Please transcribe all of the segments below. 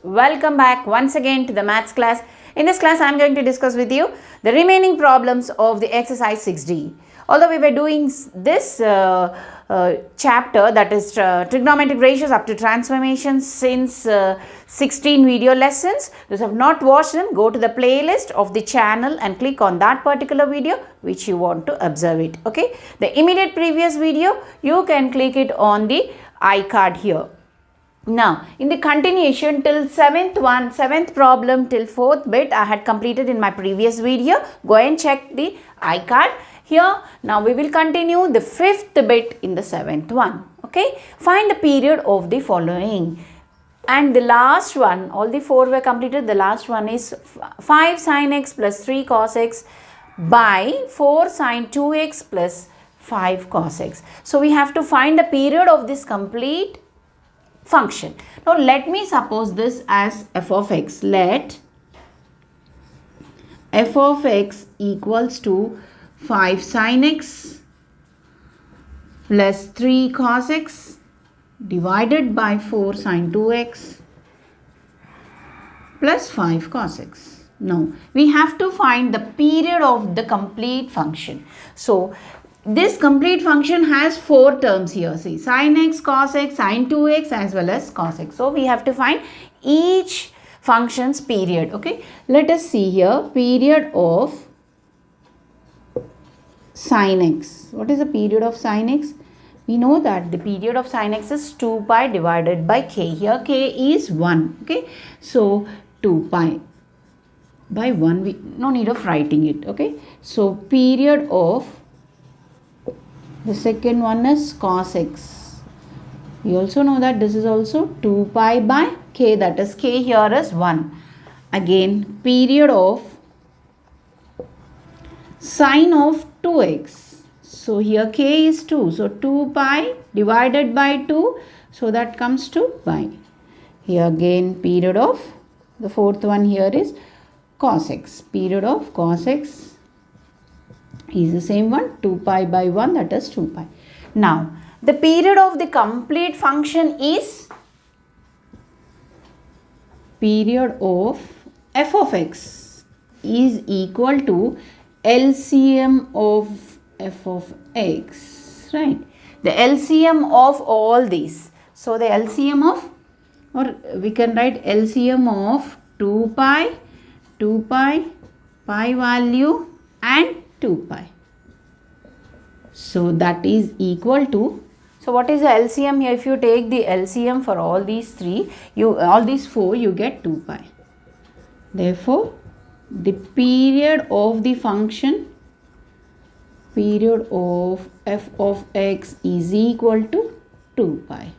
welcome back once again to the maths class. In this class, I am going to discuss with you the remaining problems of the exercise 6D. Although we were doing this chapter, that is trigonometric ratios up to transformations, since 16 video lessons. Those who have not watched them, go to the playlist of the channel and click on that particular video which you want to observe it. Okay, the immediate previous video, you can click it on the iCard here. Now, in the continuation till 7th problem till 4th bit I had completed in my previous video. Go and check the iCard here. Now, we will continue the 5th bit in the 7th one. Okay, find the period of the following. And the last one, all the 4 were completed. The last one is 5 sin x plus 3 cos x by 4 sin 2x plus 5 cos x. So, we have to find the period of this complete function. Now, let me suppose this as f of x. Let f of x equals to 5 sin x plus 3 cos x divided by 4 sin 2x plus 5 cos x. Now, we have to find the period of the complete function. So, this complete function has 4 terms here. See, sin x, cos x, sin 2x as well as cos x. So, we have to find each function's period. Okay, let us see here period of sin x. What is the period of sin x? We know that the period of sin x is 2 pi divided by k. Here k is 1. Okay, so 2 pi by 1. We no need of writing it. Okay, so period of the second one is cos x. We also know that this is also 2 pi by k, that is k here is 1. Again, period of sin of 2x. So, here k is 2. So, 2 pi divided by 2. So, that comes to pi. Here again, period of the fourth one here is cos x. Period of cos x is the same one, 2 pi by 1, that is 2 pi. Now, the period of the complete function is period of f of x is equal to LCM of f of x, right? The LCM of all these. So, the LCM of, or we can write LCM of 2 pi, pi value and 2 pi. So, that is equal to, so what is the LCM here? If you take the LCM for all these 3, all these 4, you get 2 pi. Therefore, the period of the function, period of f of x is equal to 2 pi.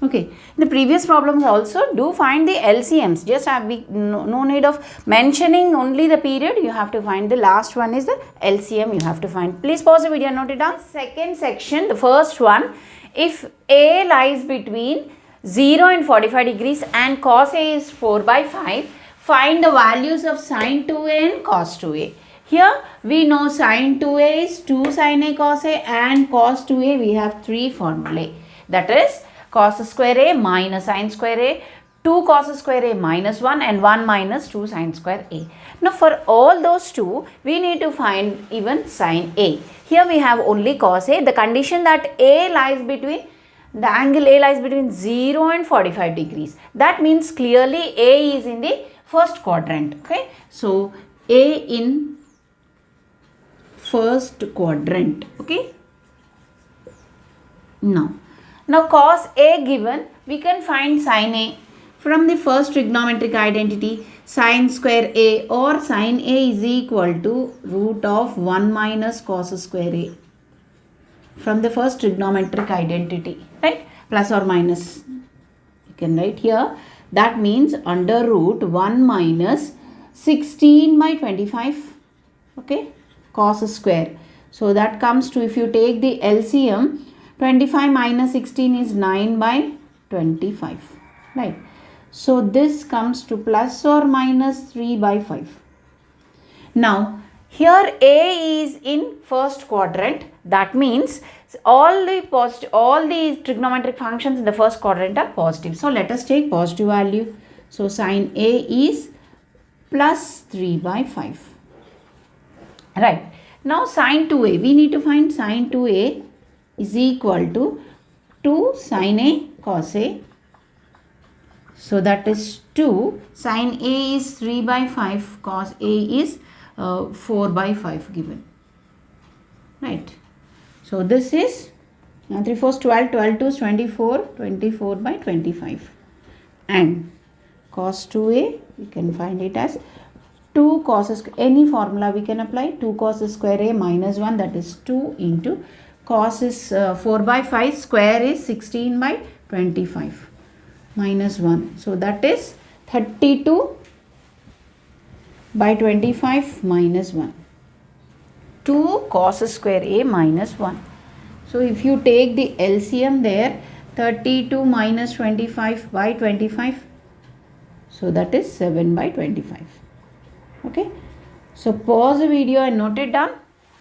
Okay, the previous problems also do find the LCMs. Just no need of mentioning only the period. You have to find the last one is the LCM you have to find. Please pause the video and note it down. Second section, the first one, if A lies between 0 and 45 degrees and cos A is 4 by 5, find the values of sin 2A and cos 2A. Here we know sin 2A is 2 sin A cos A, and cos 2A we have 3 formulae. That is cos square A minus sin square A, 2 cos square A minus 1 and 1 minus 2 sin square A. Now, for all those 2, we need to find even sin A. Here we have only cos A. The condition that A lies between, the angle A lies between 0 and 45 degrees. That means clearly A is in the first quadrant. Okay, so A in first quadrant. Okay, now cos A given, we can find sin A from the first trigonometric identity. Sin square A or sin A is equal to root of 1 minus cos square A from the first trigonometric identity, right? Plus or minus, you can write here. That means under root 1 minus 16 by 25, okay, cos square. So, that comes to, if you take the LCM, 25 minus 16 is 9 by 25, right? So, this comes to plus or minus 3 by 5. Now, here A is in first quadrant. That means all the trigonometric functions in the first quadrant are positive. So, let us take positive value. So sin A is plus 3 by 5. Right. Now sin 2A, we need to find sin 2A is equal to 2 sin A cos A. So that is 2. Sin A is 3 by 5. Cos A is 4 by 5 given. Right. So this is 3 4 is 12, 12 2 is 24, 24 by 25. And cos 2A, we can find it as 2 cos, any formula we can apply, 2 cos square A minus 1, that is 2 into cos is 4 by 5, square is 16 by 25 minus 1. So that is 32 by 25 minus 1. 2 cos square A minus 1. So if you take the LCM there, 32 minus 25 by 25. So that is 7 by 25. Okay. So pause the video and note it down.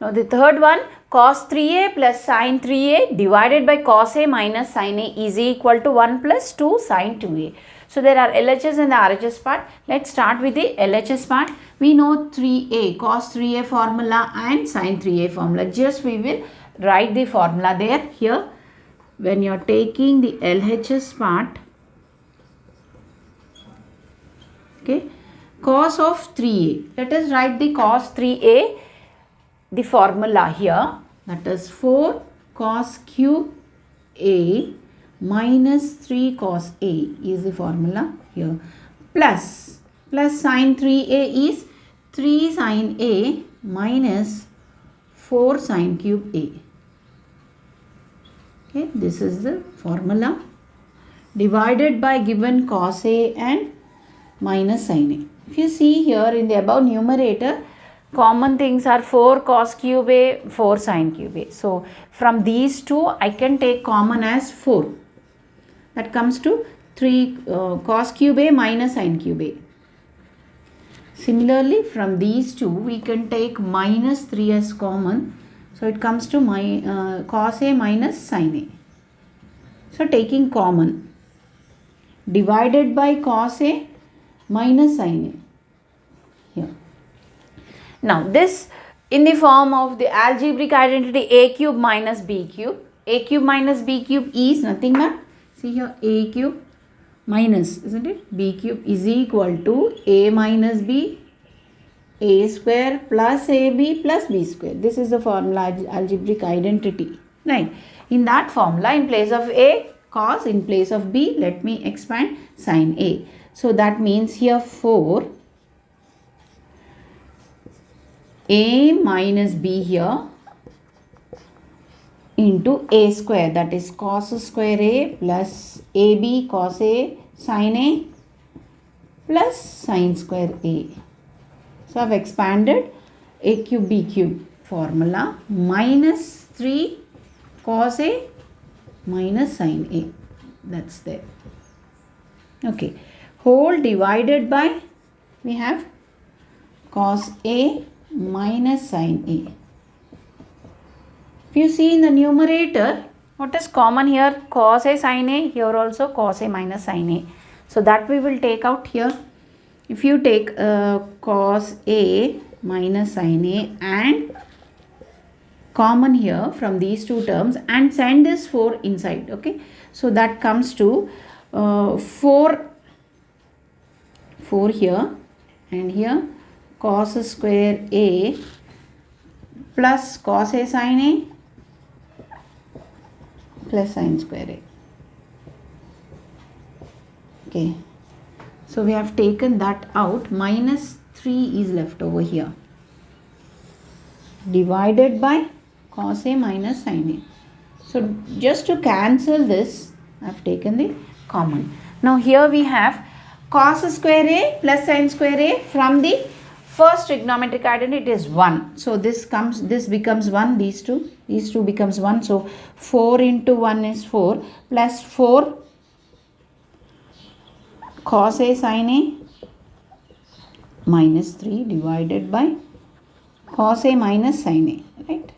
Now the third one, cos 3A plus sin 3A divided by cos A minus sin A is equal to 1 plus 2 sin 2A. So there are LHS and the RHS part. Let's start with the LHS part. We know 3A, cos 3A formula and sin 3A formula. Just we will write the formula there. Here when you are taking the LHS part, okay, cos of 3A. Let us write the cos 3A, the formula here, that is 4 cos cube A minus 3 cos A is the formula here, plus sin 3A is 3 sin A minus 4 sin cube A. Okay, this is the formula, divided by given cos A and minus sin A. If you see here in the above numerator, common things are 4 cos cube A, 4 sin cube A. So from these two I can take common as 4. That comes to 3 cos cube A minus sin cube A. Similarly from these two we can take minus 3 as common. So it comes to cos A minus sin A. So taking common, divided by cos A minus sin A here. Now this in the form of the algebraic identity A cube minus B cube. A cube minus B cube is nothing but, see here, A cube minus, isn't it, B cube is equal to A minus B, A square plus AB plus B square. This is the formula, algebraic identity. Right. In that formula, in place of A cos, in place of B, let me expand sin A. So that means here 4 A minus B here into A square, that is cos square A plus AB cos A sin A plus sin square A. So I have expanded A cube B cube formula, minus 3 cos A minus sin A, that's there. Okay, whole divided by, we have cos A minus sin A. If you see in the numerator, what is common here? Cos A sin A, here also cos A minus sin A. So that we will take out here. If you take cos A minus sin A and common here from these two terms and send this 4 inside, okay. So that comes to 4 here and here cos square A plus cos A sin A plus sin square A. Okay. So we have taken that out, minus 3 is left over here, divided by cos A minus sin A. So just to cancel this, I have taken the common. Now here we have cos square A plus sin square A. From the first trigonometric identity it is 1. So this becomes 1, these two becomes 1. So 4 into 1 is 4 plus 4 cos A sin A minus 3 divided by cos A minus sin A, right.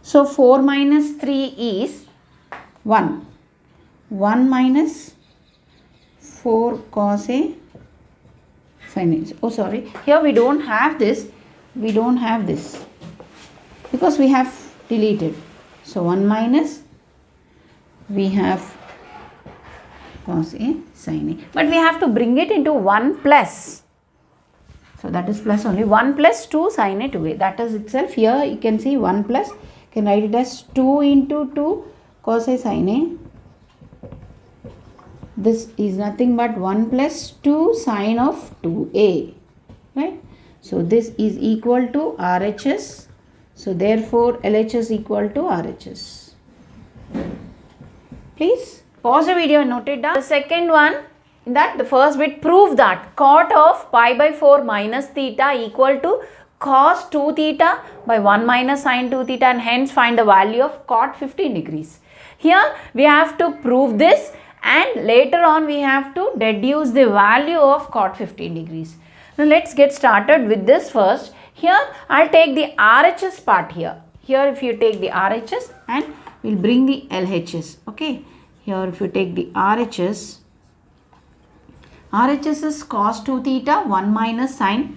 So 4 minus 3 is 1. 1 minus 4 cos A sin A. Oh sorry, here we don't have this. We don't have this because we have deleted. So 1 minus, we have cos A sin A. But we have to bring it into 1 plus. So that is plus only. 1 plus 2 sin A 2A. That is itself. Here you can see 1 plus. You can write it as 2 into 2 cos A sin A. This is nothing but 1 plus 2 sine of 2A. Right. So this is equal to RHS. So therefore LHS equal to RHS. Please pause the video and note it down. The second one, in that the first bit, prove that cot of pi by 4 minus theta equal to cos 2 theta by 1 minus sin 2 theta, and hence find the value of cot 15 degrees. Here we have to prove this, and later on we have to deduce the value of cot 15 degrees. Now let's get started with this first. Here I'll take the RHS part here. Here if you take the RHS and we'll bring the LHS. Okay. Here if you take the RHS is cos 2 theta 1 minus sin.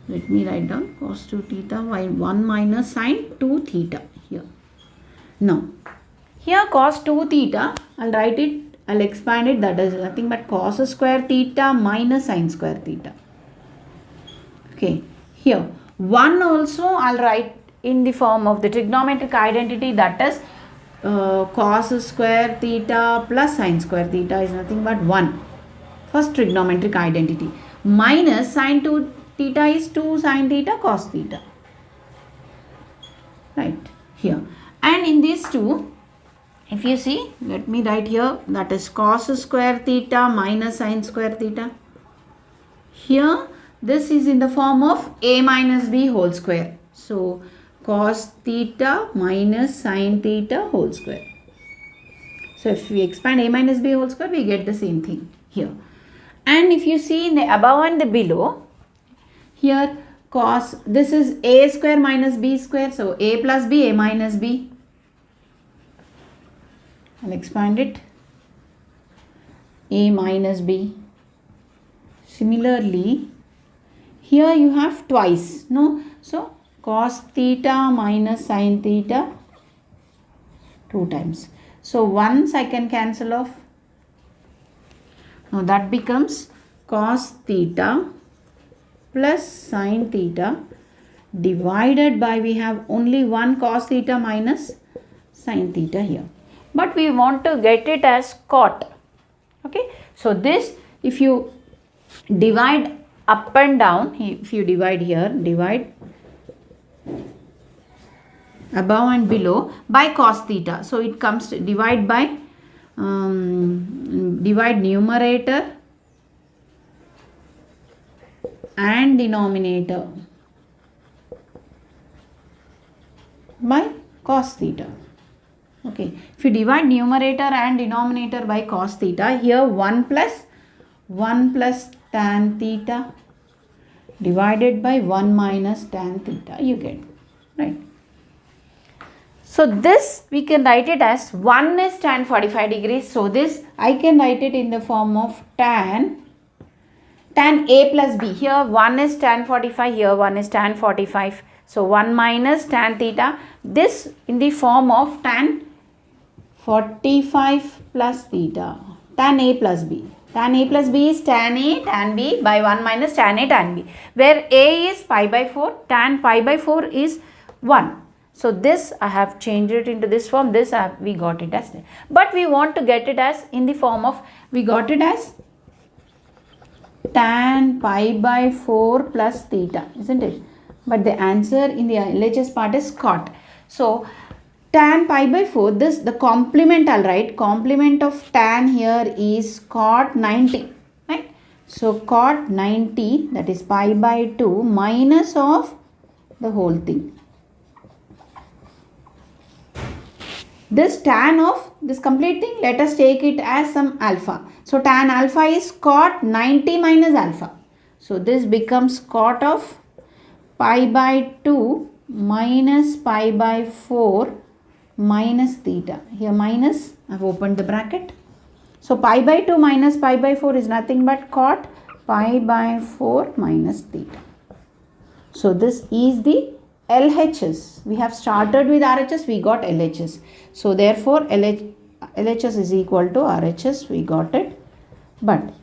Let me write down cos 2 theta by 1 minus sin 2 theta here. Now here cos 2 theta, I'll write it, I'll expand it, that is nothing but cos square theta minus sin square theta. Okay, here 1 also I'll write in the form of the trigonometric identity, that is cos square theta plus sin square theta is nothing but 1. First trigonometric identity. Minus sin 2 theta is 2 sin theta cos theta. Right, here. And in these two, if you see, let me write here, that is cos square theta minus sin square theta. Here, this is in the form of a minus b whole square. So, cos theta minus sin theta whole square. So, if we expand a minus b whole square, we get the same thing here. And if you see in the above and the below, here cos, this is a square minus b square. So, a plus b, a minus b. I'll expand it. A minus b. Similarly, here you have twice. No? So, cos theta minus sin theta 2 times. So, once I can cancel off. Now, that becomes cos theta plus sin theta divided by, we have only one cos theta minus sin theta here. But we want to get it as cot. Okay. So, this, if you divide up and down, if you divide here, divide above and below by cos theta. So, it comes to divide by, divide numerator and denominator by cos theta. Okay, if you divide numerator and denominator by cos theta, here 1 plus tan theta divided by 1 minus tan theta you get, right. So, this we can write it as 1 is tan 45 degrees. So, this I can write it in the form of tan A plus B. Here 1 is tan 45, here 1 is tan 45. So, 1 minus tan theta, this in the form of tan 45 plus theta, tan A plus B. Tan A plus B is tan A tan B by 1 minus tan A tan B, where A is pi by 4, tan pi by 4 is 1. So, this I have changed it into this form, this we got it as, but we want to get it as in the form of, we got it as tan pi by 4 plus theta, isn't it? But the answer in the LHS part is cot. So, tan pi by 4, this the complement I'll write, complement of tan here is cot 90, right. So, cot 90, that is pi by 2 minus of the whole thing. This tan of this complete thing, let us take it as some alpha. So, tan alpha is cot 90 minus alpha. So, this becomes cot of pi by 2 minus pi by 4 minus theta. Here minus, I have opened the bracket. So pi by 2 minus pi by 4 is nothing but cot pi by 4 minus theta. So this is the LHS. We have started with RHS, we got LHS. So therefore LHS is equal to RHS, we got it. But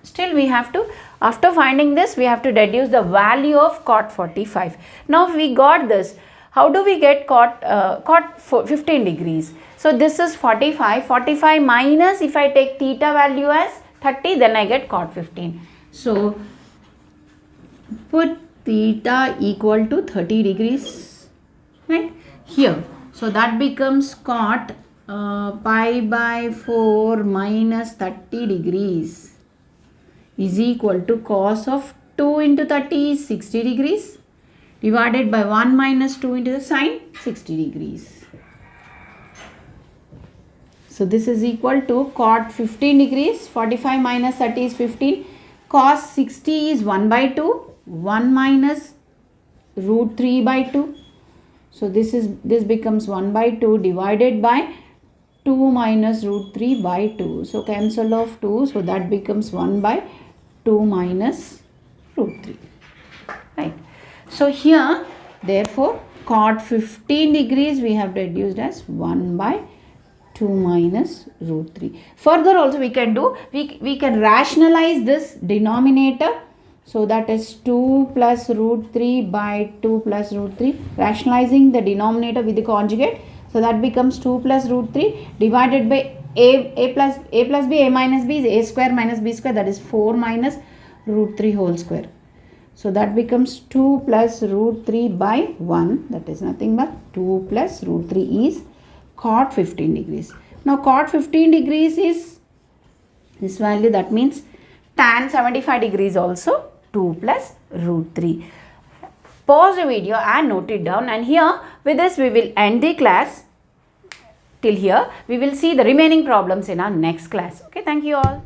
still we have to, after finding this, we have to deduce the value of cot 45. Now we got this. How do we get cot 15 degrees? So this is 45. 45 minus, if I take theta value as 30, then I get cot 15. So put theta equal to 30 degrees, right, here. So that becomes cot pi by 4 minus 30 degrees is equal to cos of 2 into 30 is 60 degrees divided by 1 minus 2 into the sine 60 degrees. So this is equal to cot 15 degrees, 45 minus 30 is 15, cos 60 is 1 by 2, 1 minus root 3 by 2. So this becomes 1 by 2 divided by 2 minus root 3 by 2. So cancel off 2. So that becomes 1 by 2 minus root 3. Right. So here therefore cot 15 degrees we have reduced as 1 by 2 minus root 3. Further also we can do, we can rationalize this denominator. So that is 2 plus root 3 by 2 plus root 3, rationalizing the denominator with the conjugate. So that becomes 2 plus root 3 divided by a plus b, a minus b is a square minus b square, that is 4 minus root 3 whole square. So that becomes 2 plus root 3 by 1, that is nothing but 2 plus root 3 is cot 15 degrees. Now cot 15 degrees is this value, that means tan 75 degrees also 2 plus root 3. Pause the video and note it down, and here with this we will end the class. Till here we will see the remaining problems in our next class. Okay, thank you all.